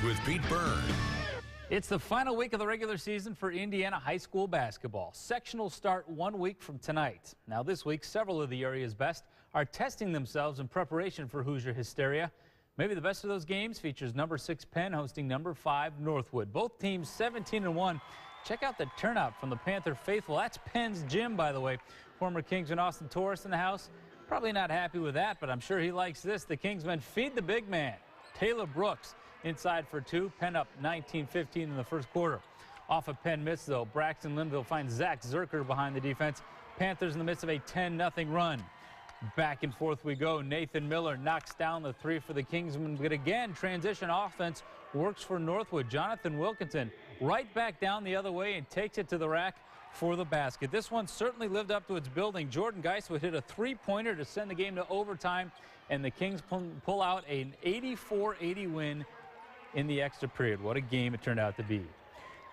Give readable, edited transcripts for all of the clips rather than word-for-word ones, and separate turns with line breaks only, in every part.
News with Pete Byrne.
It's the final week of the regular season for Indiana high school basketball. Sectionals start 1 week from tonight. Now this week, several of the area's best are testing themselves in preparation for Hoosier hysteria. Maybe the best of those games features number 6 Penn hosting number 5 Northwood. Both teams 17-1. Check out the turnout from the Panther faithful. That's Penn's gym, by the way. Former Kingsman Austin Torres in the house. Probably not happy with that, but I'm sure he likes this. The Kingsmen feed the big man, Taylor Brooks, inside for 2. Penn up 19-15 in the first quarter. Off a Penn miss, though, Braxton Linville finds Zach Zerker behind the defense. Panthers in the midst of a 10-0 run. Back and forth we go. Nathan Miller knocks down the 3 for the Kingsmen, but again, transition offense works for Northwood. Jonathan Wilkinson right back down the other way and takes it to the rack for the basket. This one certainly lived up to its billing. Jordan Geiswood hit a 3-pointer to send the game to overtime, and the Kings pull out an 84-80 win in the extra period. What a game it turned out to be.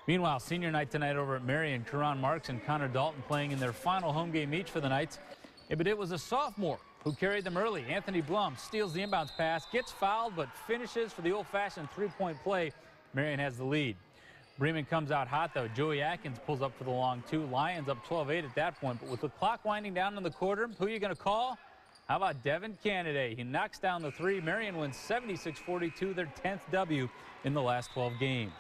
Meanwhile, senior night tonight over at Marion. Karan Marks and Connor Dalton playing in their final home game each for the Knights. Yeah, but it was a sophomore who carried them early. Anthony Blum steals the inbounds pass, gets fouled, but finishes for the old-fashioned three-point play. Marion has the lead. Bremen comes out hot, though. Joey Atkins pulls up for the long 2. Lions up 12-8 at that point. But with the clock winding down in the quarter, who are you going to call? How about Devin Canaday? He knocks down the 3. Marion wins 76-42, their 10th W in the last 12 games.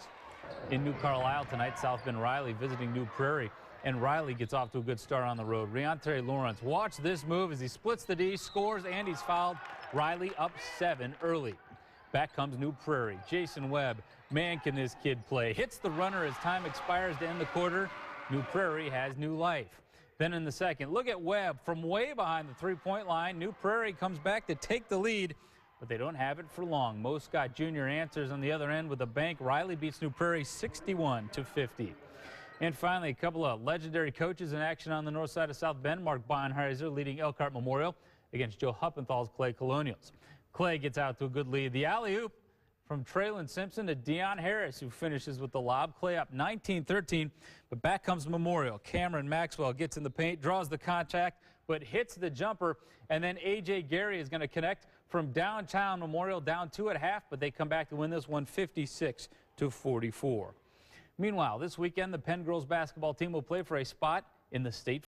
In New Carlisle tonight, South Bend Riley visiting New Prairie. And Riley gets off to a good start on the road. Reontre Lawrence, watch this move as he splits the D, scores, and he's fouled. Riley up 7 early. Back comes New Prairie. Jason Webb, man, can this kid play. Hits the runner as time expires to end the quarter. New Prairie has new life. Then in the second, look at Webb from way behind the three-point line. New Prairie comes back to take the lead, but they don't have it for long. Mo Scott Jr. answers on the other end with a bank. Riley beats New Prairie 61-50. And finally, a couple of legendary coaches in action on the north side of South Bend. Mark Bonheiser leading Elkhart Memorial against Joe Huffenthal's Clay Colonials. Clay gets out to a good lead. The alley-oop from Traylon Simpson to Deion Harris, who finishes with the lob. Clay up 19-13, but back comes Memorial. Cameron Maxwell gets in the paint, draws the contact, but hits the jumper, and then A.J. Gary is going to connect from downtown. Memorial down 2 at half, but they come back to win this one 56-44. Meanwhile, this weekend, the Penn girls basketball team will play for a spot in the state